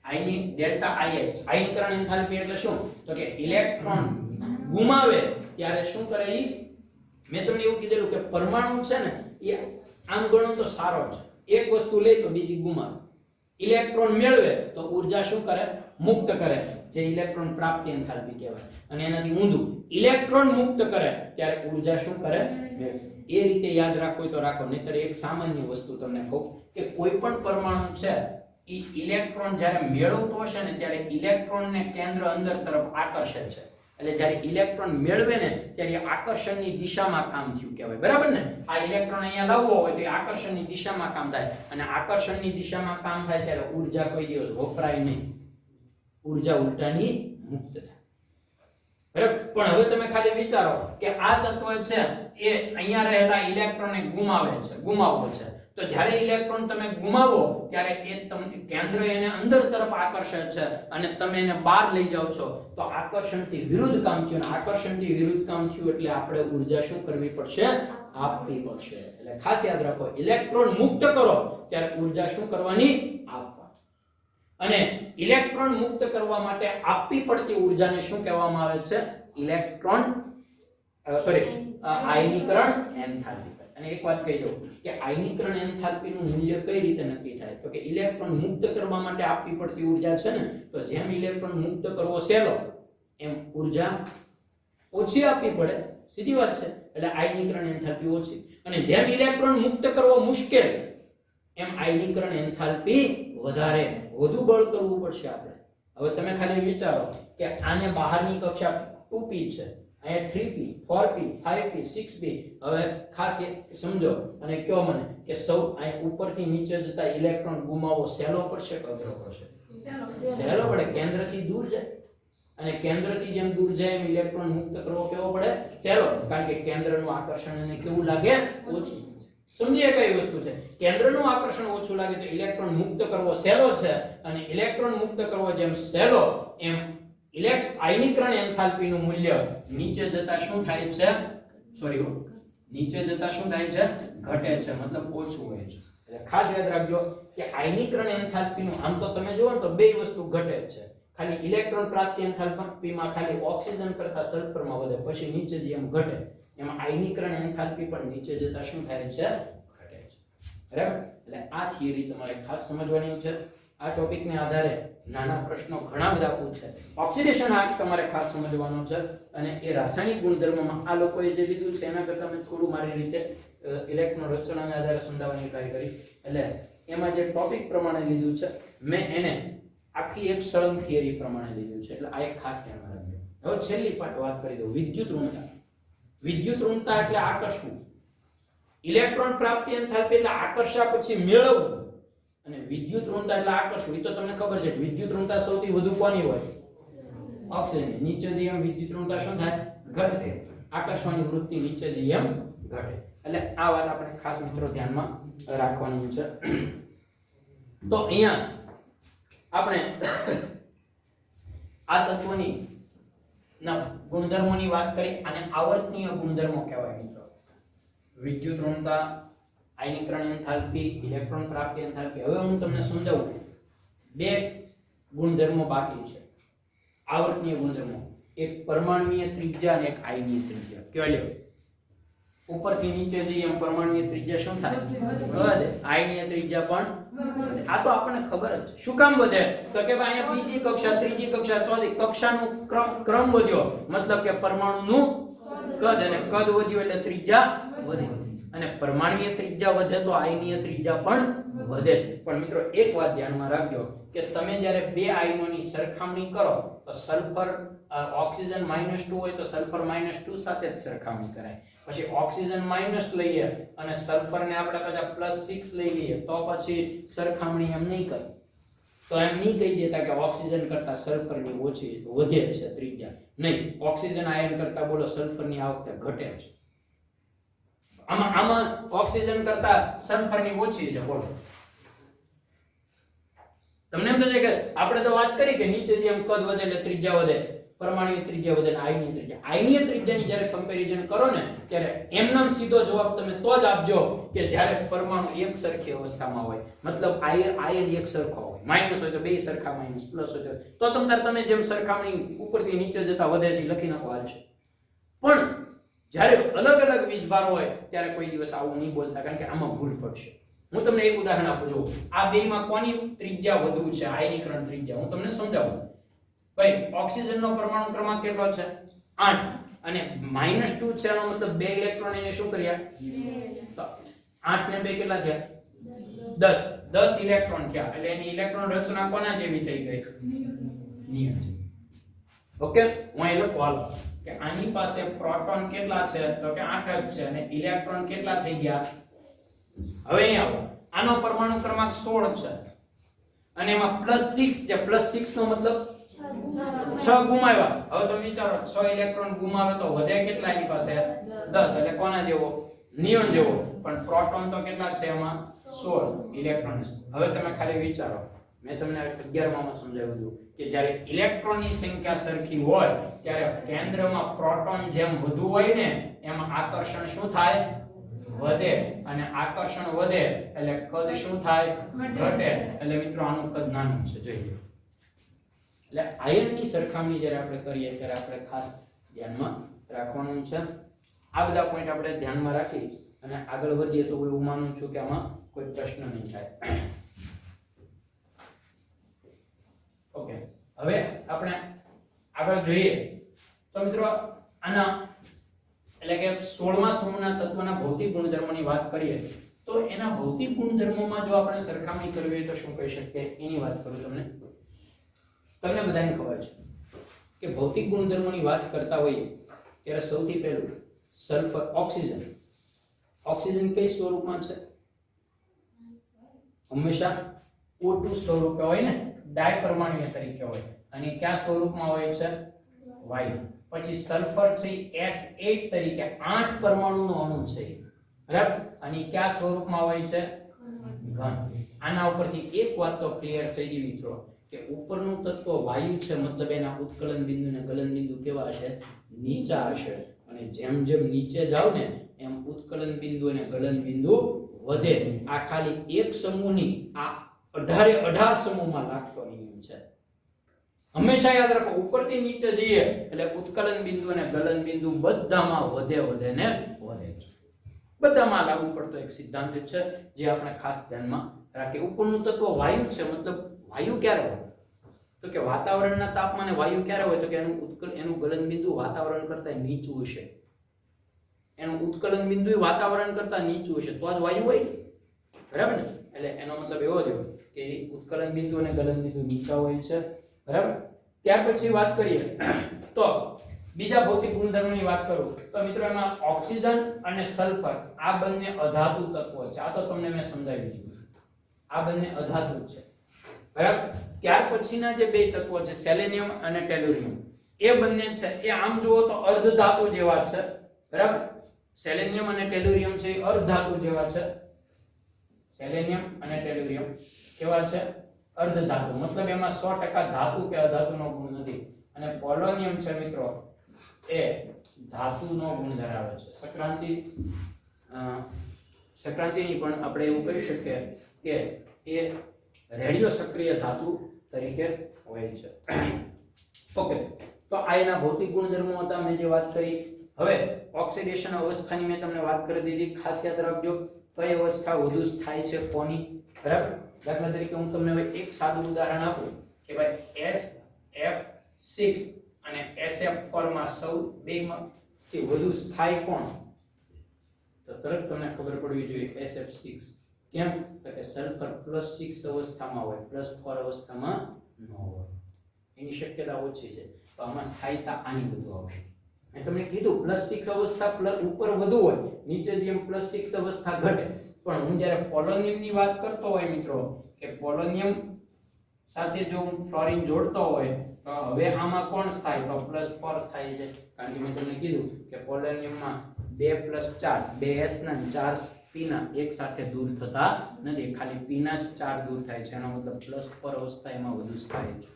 આયની ડેલ્ટા IH આયનીકરણ એન્થાલ્પી એટલે શું? તો કે ઇલેક્ટ્રોન ગુમાવે ત્યારે શું કરે ઈ? મેં તમને એવું કીધેલું કે પરમાણુ છે ને એ આમ ગણો તો સારો છે. એક વસ્તુ લે તો બીજી ગુમાવે. ઇલેક્ટ્રોન મેળવે તો ઊર્જા શું કરે? મુક્ત કરે, જે ઇલેક્ટ્રોન પ્રાપ્તિ એન્થાલ્પી કહેવાય. અને એનાથી ઊંધું ઇલેક્ટ્રોન મુક્ત કરે ત્યારે ઊર્જા શું કરે? મેળવે. એ રીતે યાદ રાખો તો રાખો, નહીતર એક સામાન્ય વસ્તુ તમને કહું કે કોઈ પણ પરમાણુ છે ઈ ઇલેક્ટ્રોન જ્યારે મેળવતો હશે ને ત્યારે ઇલેક્ટ્રોનને કેન્દ્ર અંદર તરફ આકર્ષે છે. એટલે જ્યારે ઇલેક્ટ્રોન મેળવે ને ત્યારે આકર્ષણની દિશામાં કામ થયું કહેવાય. બરાબર ને? આ ઇલેક્ટ્રોન અહીંયા લાવવો હોય તો આકર્ષણની દિશામાં કામ થાય અને આકર્ષણની દિશામાં કામ થાય ત્યારે ઊર્જા કોઈ દિવસ વપરાય નહીં. ઊર્જા ઉલટાની મુક્ત થાય. બરાબર? પણ હવે તમે ખાલી વિચારો કે આ તત્વ છે એ અહીંયા રહેલા ઇલેક્ટ્રોનને ગુમાવવો છે. તો જ્યારે ઇલેક્ટ્રોન તમે ગુમાવો ત્યારે એ તમને કેન્દ્ર એને અંદર તરફ આકર્ષે છે અને તમે એને બહાર લઈ જાવ છો તો આકર્ષણથી વિરુદ્ધ કામ થયું. અને આકર્ષણથી વિરુદ્ધ કામ થયું એટલે આપણે ઊર્જા શું કરવી પડશે? આપવી પડશે. એટલે ખાસ યાદ રાખો ઇલેક્ટ્રોન મુક્ત કરો ત્યારે ઊર્જા શું કરવાની? આપવા. અને ઇલેક્ટ્રોન મુક્ત કરવા માટે આપવી પડતી ઊર્જાને શું કહેવામાં આવે છે? આયનીકરણ એન્થાલ્પી. અને એક વાત કહી દઉં કે આયનીકરણ એન્થાલ્પીનું મૂલ્ય કઈ રીતે નક્કી થાય? તો કે ઇલેક્ટ્રોન મુક્ત કરવા માટે આપવી પડતી ઊર્જા છે ને, તો જેમ ઇલેક્ટ્રોન મુક્ત કરવો સહેલો એમ ઊર્જા ઓછી આપવી પડે. સીધી વાત છે. એટલે આયનીકરણ એન્થાલ્પી ઓછી. અને જેમ ઇલેક્ટ્રોન મુક્ત કરવો મુશ્કેલ એમ આયનીકરણ એન્થાલ્પી વધારે, વધુ બળ કરવું પડશે આપણે. હવે તમે ખાલી વિચારો કે આને બહારની કક્ષા 2p છે, અહીંયા 3p 4p 5p 6p. હવે ખાસ સમજો અને કયો મને કે સૌ અહીં ઉપરથી નીચે જતા ઇલેક્ટ્રોન ગુમાવવો સહેલો પડશે કે અઘરો પડશે? સહેલો પડે. કેન્દ્રથી દૂર જાય અને કેન્દ્રથી જેમ દૂર જાય એમ ઇલેક્ટ્રોન મુક્ત કરવો કેવો પડે? સહેલો. કારણ કે કેન્દ્રનું આકર્ષણ એને કેવું લાગે? ઓછું. સમજીએ કઈ વસ્તુ છે? કેન્દ્રનું આકર્ષણ ઓછું લાગે તો ઇલેક્ટ્રોન મુક્ત કરવો સહેલો છે અને ઇલેક્ટ્રોન મુક્ત કરવો જેમ સહેલો એમ આયનીકરણ એન્થાલ્પીનું મૂલ્ય નીચે જતા શું થાય છે? નીચે જતા શું થાય છે? ઘટે છે. મતલબ ઓછું હોય છે. એટલે ખાસ યાદ રાખજો કે આયનીકરણ એન્થાલ્પીનું આમ તો તમે જુઓ ને તો બે વસ્તુ ઘટે જ છે. ખાલી ઇલેક્ટ્રોન પ્રાપ્તિ એન્થાલ્પીમાં ખાલી ઓક્સિજન કરતા સલ્ફરમાં વધે, પછી નીચે જેમ ઘટે એમાં આયનીકરણ એન્થાલ્પી પણ નીચે જતા શું થાય છે? ઘટે છે. બરાબર? એટલે આ થિયરી તમારે ખાસ સમજવાની છે. આ ટોપિકને આધારે નાના પ્રશ્નો ઘણા બધા પૂછે. ઓક્સિડેશન આંક તમારે ખાસ સમજવાનો છે અને એ રાસાયણિક ગુણધર્મમાં આ લોકોએ જે લીધું છે એના કરતાં મેં થોડું મારી રીતે ઇલેક્ટ્રોન રચનાના આધારે સમજાવવાની ટ્રાય કરી. એટલે એમાં જે ટોપિક પ્રમાણે લીધું છે મેં એને આખી એક સળંગ થિયરી પ્રમાણે લીધું છે. એટલે આ એક ખાસ ધ્યાનમાં રાખજો. હવે છેલ્લી વાત કરી દઉં. વિદ્યુત ઋણતા. વિદ્યુત ઋણતા એટલે આકર્ષવું. ઇલેક્ટ્રોન પ્રાપ્તિ એન્થાલ્પી એટલે આકર્ષા પછી મેળવવું અને વિદ્યુત ઋણતા એટલે આકર્ષવું. એ તો તમને ખબર છે વિદ્યુત ઋણતા સૌથી વધુ કોની હોય? ઓક્સિજન. નીચે જેમ વિદ્યુત ઋણતા શું થાય? ઘટે. આકર્ષવાની વૃત્તિ નીચે જેમ ઘટે. એટલે આ વાત આપણે ખાસ મિત્રો ધ્યાનમાં રાખવાની છે. તો અહીંયા આપણે આ તત્વની ગુણધર્મોની વાત કરી અને આવર્તનીય ગુણધર્મો કહેવાય મિત્રો. વિદ્યુત ઋણતા, આયનીકરણ એન્થાલ્પી, ઇલેક્ટ્રોન પ્રાપ્તિ એન્થાલ્પી. હવે હું તમને સમજાવું. બે ગુણધર્મો બાકી છે આવર્તનીય ગુણધર્મો. એક પરમાણુય ત્રિજ્યા અને એક આયનીય ત્રિજ્યા. કેવા લ્યો? ઉપરથી નીચે જઈએ એમ પરમાણુય ત્રિજ્યા શું થાય? વધે. આયનીય ત્રિજ્યા પણ આ તો આપણને ખબર જ. શું કામ વધે? તો કે ભાઈ અહીંયા બીજી કક્ષા, ત્રીજી કક્ષા, ચોથી કક્ષાનું ક્રમ વધ્યો. મતલબ કે પરમાણુનું કદ, અને કદ વધ્યું એટલે ત્રિજ્યા વધી. અને પરમાણુય ત્રિજ્યા વધે તો આયનીય ત્રિજ્યા પણ વધે જ. પણ મિત્રો એક વાત ધ્યાનમાં રાખજો કે તમે જ્યારે બે આયનોની સરખામણી કરો તો સલ્ફર ઓક્સિજન -2 હોય તો સલ્ફર -2 સાથે જ સરખામણી કરાય. પછી ઓક્સિજન માઈનસ લઈએ અને સલ્ફરને આપણે કદાચ +6 લઈ લઈએ તો પછી સરખામણી એમ નહીં કરે. તો એમ નહીં કહી દેતા કે ઓક્સિજન કરતા સલ્ફરની ઓછી વધે છે ત્રિજ્યા. નહીં, ઓક્સિજન આયન કરતા બોલો સલ્ફરની આ વખતે ઘટે છે. આમાં ઓક્સિજન કરતા સલ્ફરની ઓછી છે બોલો. તમને એમ થશે કે આપણે તો વાત કરી કે નીચે જેમ કદ વધે એટલે ત્રિજ્યા વધે, પરમાણુની ત્રિજ્યા વધે ને આયનીય ત્રિજ્યા. આયનીય ત્રિજ્યાની જ્યારે કમ્પેરિઝન કરો ને ત્યારે એમનામ સીધો જવાબ તમે તો જ આપજો કે જ્યારે પરમાણુ એક સરખી અવસ્થામાં હોય, મતલબ આયન એક સરખો હોય, માઈનસ હોય તો બે સરખા માઈનસ, પ્લસ હોય તો તમે જેમ સરખામણી ઉપરથી નીચે જતા વધે છે લખી નાખો હાલ છે. પણ જ્યારે અલગ અલગ વીજભાર હોય ત્યારે કોઈ દિવસ આવું નહીં બોલતા, કારણ કે આમાં ભૂલ પડશે. હું તમને એક ઉદાહરણ આપું છું. આ બેમાં કોની ત્રિજ્યા વધુ છે? આયનીકરણ ત્રિજ્યા. હું તમને સમજાવું. ભાઈ ઓક્સિજનનો પરમાણુ ક્રમાંક કેટલો છે? 8 અને -2 છે, એનો મતલબ બે ઇલેક્ટ્રોન એને શું કર્યા? તો 8 ને 2 કેટલા થયા? 10 ઇલેક્ટ્રોન થયા. એટલે એની ઇલેક્ટ્રોન રચના કોના જેવી થઈ ગઈ? નિયમ. ઓકે, હું અહીં લખું હાલો કે આની પાસે પ્રોટોન કેટલા છે? તો કે 8 જ છે અને ઇલેક્ટ્રોન કેટલા થઈ ગયા? હવે અહીં આવો. આનો પરમાણુ ક્રમાંક 16 છે અને એમાં +6 છે. +6 નો મતલબ 6 ગુમાવ્યા. હવે તમે વિચારો 6 ઇલેક્ટ્રોન ગુમાવે તો વધે કેટલા એની પાસે? 10. એટલે કોના જેવો? નિયોન જેવો. પણ પ્રોટોન તો કેટલા છે એમાં? 16 ઇલેક્ટ્રોન. હવે તમે ખાલી વિચારો, મેં તમને 11 માં સમજાવ્યું હતું કે જ્યારે ઇલેક્ટ્રોનની સંખ્યા સરખી હોય ત્યારે કેન્દ્રમાં પ્રોટોન જેમ વધુ હોય ને એમાં આકર્ષણ શું થાય? વધે. અને આકર્ષણ વધે એટલે કદ શું થાય? ઘટે. એટલે મિત્રો આનું કદ નાનું છે, જોઈ લો. એટલે આયનની સરખામણી જ્યારે આપણે કરીએ ત્યારે આપણે ખાસ ધ્યાનમાં રાખવાનું છે. આ બધા પોઈન્ટ આપણે ધ્યાનમાં રાખી અને આગળ વધીએ તો હું માનું છું કે આમાં કોઈ પ્રશ્ન નહીં થાય. ઓકે, હવે આપણે આગળ જોઈએ તો મિત્રો આના એટલે કે 16મા સમૂહના તત્વના ભૌતિક ગુણધર્મોની વાત કરીએ તો એના ભૌતિક ગુણધર્મોમાં જો આપણે સરખામણી કરવી હોય તો શું કહી શકીએ એની વાત કરું તમને બધાને ખબર છે કે ભૌતિક ગુણધર્મોની વાત કરતા હોઈએ ત્યારે સૌથી પહેલું સલ્ફર ઓક્સિજન કઈ સ્વરૂપમાં છે? હંમેશા O2 સ્વરૂપે હોય ને, ડાયપરમાણુય તરીકે હોય. અને કયા સ્વરૂપમાં હોય છે? વાયુ. પછી સલ્ફર છે S8 તરીકે 8 પરમાણુનો અણુ છે, બરાબર? અને કયા સ્વરૂપમાં હોય છે? ઘન. આના ઉપરથી એક વાત તો ક્લિયર થઈ ગઈ મિત્રો કે ઉપરનું તત્વ વાયુ છે, મતલબ એના ઉત્કલન બિંદુ અને ગલન બિંદુ કેવા હશે? નીચા હશે. અને જેમ જેમ નીચે જાવ ને એમ ઉત્કલન બિંદુ અને ગલન બિંદુ વધે. આ ખાલી એક સમૂહની આ 18 સમૂહમાં લાગતો નિયમ છે. હંમેશા યાદ રાખો, ઉપરથી નીચે જઈએ એટલે ઉત્કલન બિંદુ અને ગલન બિંદુ બધામાં વધે છે. બધામાં લાગુ પડતો એક સિદ્ધાંત છે જે આપણે ખાસ ધ્યાનમાં રાખીએ. ઉપરનું તત્વ વાયુ છે, મતલબ વાયુ ક્યારે હોય? તો કે વાતાવરણના તાપમાને વાયુ ક્યારે હોય? તો કે એનું ગલન બિંદુ વાતાવરણ કરતા નીચું હશે. એનું ઉત્કલન બિંદુ વાતાવરણ કરતા નીચું હશે તો જ વાયુ હોય, બરાબર ને? એટલે એનો મતલબ એવો થયો કે ઉત્કલન બિંદુ અને ગલન બિંદુ નીચા હોય છે, બરાબર? ત્યાર પછી વાત કરીએ તો બીજા ભૌતિક ગુણધર્મોની વાત કરું તો મિત્રો એમાં ઓક્સિજન અને સલ્ફર આ બંને અધાતુ તત્વો છે. આ તો તમને મેં સમજાવી દીધું. આ બંને અધાતુ છે, બરાબર? ત્યાર પછીના જે બે તત્વો છે સેલેનિયમ અને ટેલુરિયમ, એ બંને છે એ આમ જુઓ તો અર્ધધાતુ જેવા છે, બરાબર? સેલેનિયમ અને ટેલુરિયમ છે એ અર્ધધાતુ જેવા છે. સેલેનિયમ અને ટેલુરિયમ કેવા છે? અર્ધધાતુ. મતલબ એમાં 100% ધાતુ કે અધાતુનો ગુણ નથી. અને પોલોનિયમ છે મિત્રો એ ધાતુનો ગુણ ધરાવે છે. સંક્રાંતિની પણ આપણે એવું કહી શકીએ કે એ રેડિયો સક્રિય ધાતુ તરીકે હોય છે. ઓકે, તો આ એના ભૌતિક ગુણધર્મો હતા મેં જે વાત કરી. હવે ઓક્સિડેશન અવસ્થાની મેં તમને વાત કરી દીધી. ખાસ યાદ રાખજો કઈ અવસ્થા વધુ સ્થાયી છે કોની, બરાબર? દાખલા તરીકે હું તમને હવે એક સાદું ઉદાહરણ આપું કે ભાઈ SF6 અને SF4 માં સૌ બેમાંથી વધુ સ્થાયી કોણ? તો તરત તમને ખબર પડવી જોઈએ SF6. કેમ? તો કે સલ્ફર +6 અવસ્થામાં હોય, +4 અવસ્થામાં ન હોય, એની શક્યતા ઓછી છે. તો આમાં સ્થાયીતા આની બધું આવશે. મેં તમને કીધું +6 અવસ્થા ઉપર વધુ હોય, નીચે જેમ +6 અવસ્થા ઘટે. પણ હું જ્યારે પોલોનિયમની વાત કરતો હોય મિત્રો, કે પોલોનિયમ સાથે જો હું ક્લોરીન જોડતો હોય તો હવે આમાં કોણ થાય? તો +4 થાય છે. કારણ કે મેં તમને કીધું કે પોલોનિયમમાં 2 + 4 2s ના 4p ના એક સાથે દૂર થતા નથી, ખાલી p ના જ 4 દૂર થાય છે. એનો મતલબ +4 અવસ્થા એમાં વધુ સ્થાયી છે.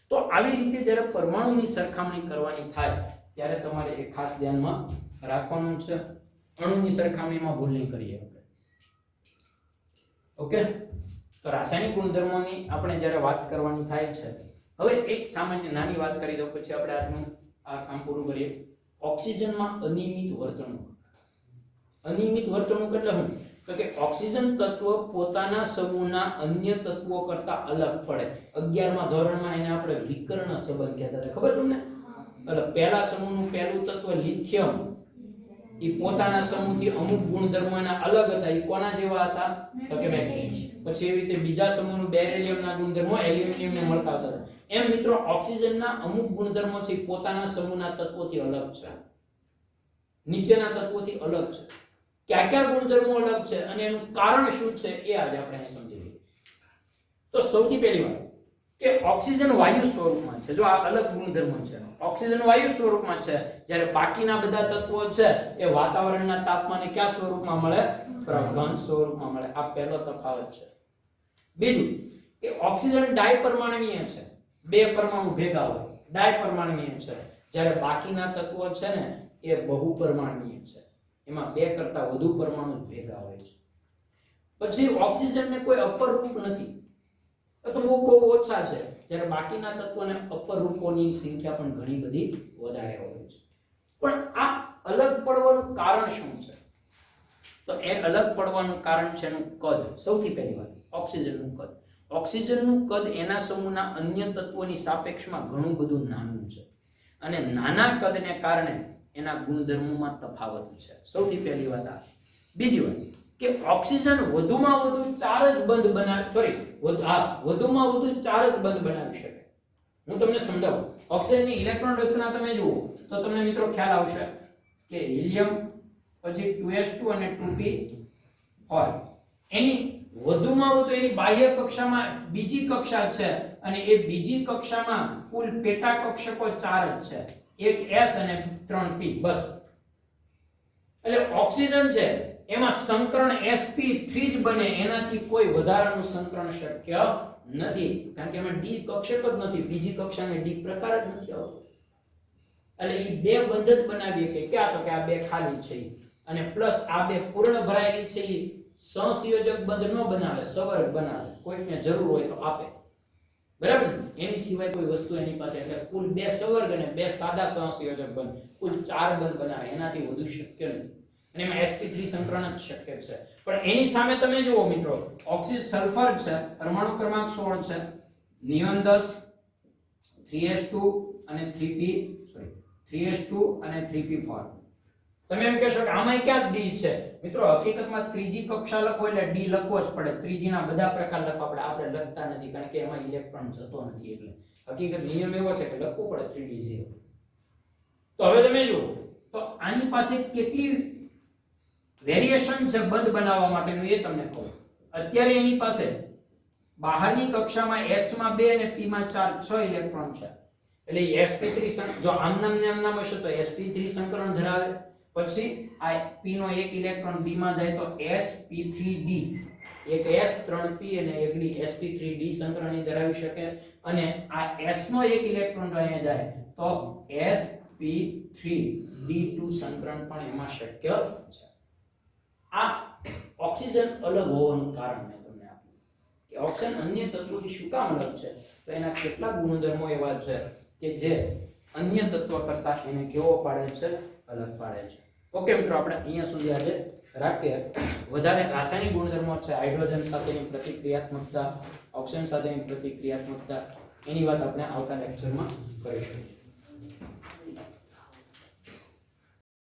તો આવી રીતે જ્યારે પરમાણુની સરખામણી કરવાની થાય ત્યારે તમારે એ ખાસ ધ્યાનમાં રાખવાનું છે. અણુની સરખામણીમાં ભૂલ નહીં કરીએ આપણે. ઓકે, તો રાસાયણિક ગુણધર્મોની આપણે જ્યારે વાત કરવાની થાય છે, હવે એક સામાન્ય નાની વાત કરી દો પછી આપણે આજનું આ કામ પૂરું કરીએ. ઓક્સિજનમાં અનિયમિત વર્તણૂક. અનિયમિત વર્તણૂક એટલે શું? તો કે ઓક્સિજન તત્વ પોતાના સમૂહના અન્ય તત્વો કરતા અલગ પડે. 11મા ધોરણમાં એને આપણે વિકર્ણ સંબંધ કહેતા હતા, ખબર તમને? એટલે પહેલા સમૂહનું પહેલું તત્વ લિથિયમ, ઈ પોતાના સમૂહથી અમુક ગુણધર્મો એના અલગ હતા. ઈ કોના જેવા હતા? તો કે મેગ્નેશિયમ. પછી એવી રીતે બીજા સમૂહનું બેરિલિયમના ગુણધર્મો એલ્યુમિનિયમને મળતા હતા. એમ મિત્રો ઓક્સિજનના અમુક ગુણધર્મો છે પોતાના સમૂહના તત્વોથી અલગ છે, નીચેના તત્વોથી અલગ છે. કયા ગુણધર્મો અલગ છે અને એનું કારણ શું છે એ આજે આપણે અહીં સમજી લઈએ. તો સૌથી પહેલી વાત કે ઓક્સિજન વાયુ સ્વરૂપમાં છે. જો આ અલગ ગુણધર્મ છે, ઓક્સિજન વાયુ સ્વરૂપમાં છે, જ્યારે બાકીના બધા તત્વો છે એ વાતાવરણના તાપમાને કયા સ્વરૂપમાં મળે? ઘન સ્વરૂપમાં મળે. આ પહેલો તફાવત છે. બીજું કે ઓક્સિજન ડાયપરમાણવીય છે, બે પરમાણુ ભેગા હોય, ડાયપરમાણવીય છે, જ્યારે બાકીના તત્વો છે ને એ બહુપરમાણવીય છે, એમાં બે કરતા વધુ પરમાણુ ભેગા હોય છે. પછી ઓક્સિજનને કોઈ અપર રૂપ નથી, તો બહુ ઓછા છે, જ્યારે બાકીના તત્વોને અપર રૂપોની સંખ્યા પણ ઘણી બધી વધારે હોય છે. પણ આ અલગ પડવાનું કારણ શું છે? તો એ અલગ પડવાનું કારણ છે એનું કદ. સૌથી પહેલી વાત ઓક્સિજનનું કદ. ઓક્સિજનનું કદ એના સમૂહના અન્ય તત્વોની સાપેક્ષમાં ઘણું બધું નાનું છે અને નાના કદને કારણે એના ગુણધર્મોમાં તફાવત છે. સૌથી પહેલી વાત આ. બીજી વાત કે ઓક્સિજન વધુમાં વધુ 4 જ બંધ બનાવી શકે. હું તમને સમજાવું. ઓક્સિજનની ઇલેક્ટ્રોન રચના તમે જુઓ તો તમને મિત્રો ખ્યાલ આવશે કે હિલિયમ, પછી 2s2 અને 2p હોય, એની વધુમાં વધુ એની બાહ્ય કક્ષામાં બીજી કક્ષા છે અને એ બીજી કક્ષામાં કુલ પેટા કક્ષકો 4 જ છે, એક s અને 3p બસ. એટલે ઓક્સિજન છે એમાં સંકરણ sp3 જ બને, એનાથી કોઈ વધારાનું સંકરણ શક્ય નથી, કારણ કે એમાં d કક્ષક જ નથી, બીજી કક્ષાને d પ્રકાર જ નથી આવતો. એટલે એ બે બંધ જ બનાવીએ કે ક્યાં? તો કે આ બે ખાલી છે અને પ્લસ આ બે પૂર્ણ ભરાયેલી છે એ સહસંયોજક બંધ ન બનાવે, સવર્ગ બનાવે, કોઈને જરૂર હોય તો આપે, બરાબર? એની સિવાય કોઈ વસ્તુ એની પાસે, એટલે કુલ બે સવર્ગ અને બે સાદા સહસંયોજક બંધ, કુલ 4 બંધ બનાવે, એનાથી વધુ શક્ય નથી. અને એમાં sp3 સંકરણ જ શક્ય છે. પણ એની સામે તમે જુઓ મિત્રો, ઓક્સિજન સલ્ફર છે, પરમાણુ ક્રમાંક 16 છે, નિયોન 10, 3s2 અને 3s2 અને 3p4. તમે એમ કહેશો કે આમાં ક્યાં ડી છે? મિત્રો હકીકતમાં ત્રીજી કક્ષા લખો એટલે ડી લખવો જ પડે. ત્રીજીના બધા પ્રકાર લખવા પડે, આપણે લખતા નથી કારણ કે એમાં ઇલેક્ટ્રોન જતો નથી. એટલે હકીકત નિયમ એવો છે કે લખવું પડે 3d0. તો હવે તમે જુઓ તો આની પાસે કેટલી વેરિએશન છે બંધ બનાવવા માટેનું એ તમને કહું. અત્યારે એની પાસે બહારની કક્ષામાં s માં 2 અને p માં 4 6 ઇલેક્ટ્રોન છે. એટલે sp3 જો આમનામ ને આમનામ હશે તો sp3 સંકરણ ધરાવે. પછી આ p નો એક ઇલેક્ટ્રોન b માં જાય તો sp3d, એક s 3p અને એક d, sp3d સંકરણી ધરાવી શકે. અને આ s નો એક ઇલેક્ટ્રોન અહીંયા જાય તો sp3d2 સંકરણ પણ એમાં શક્ય છે. આ ઓક્સિજન અલગ હોવાનું કારણ મેં તમને આપ્યું કે ઓક્સિજન અન્ય તત્વોથી શું કામ અલગ છે? તો એના કેટલાક ગુણધર્મો એવા છે કે જે અન્ય તત્વ કરતા એને કેવો પાડે છે? અલગ પાડે છે. ઓકે મિત્રો, આપણે અહીંયા સુધી આજે રાખીએ. વધારે રાસાયણિક ગુણધર્મો છે, હાઇડ્રોજન સાથેની પ્રતિક્રિયાત્મકતા, ઓક્સિજન સાથેની પ્રતિક્રિયાત્મકતા, એની વાત આપણે આવતા લેક્ચરમાં કરીશું.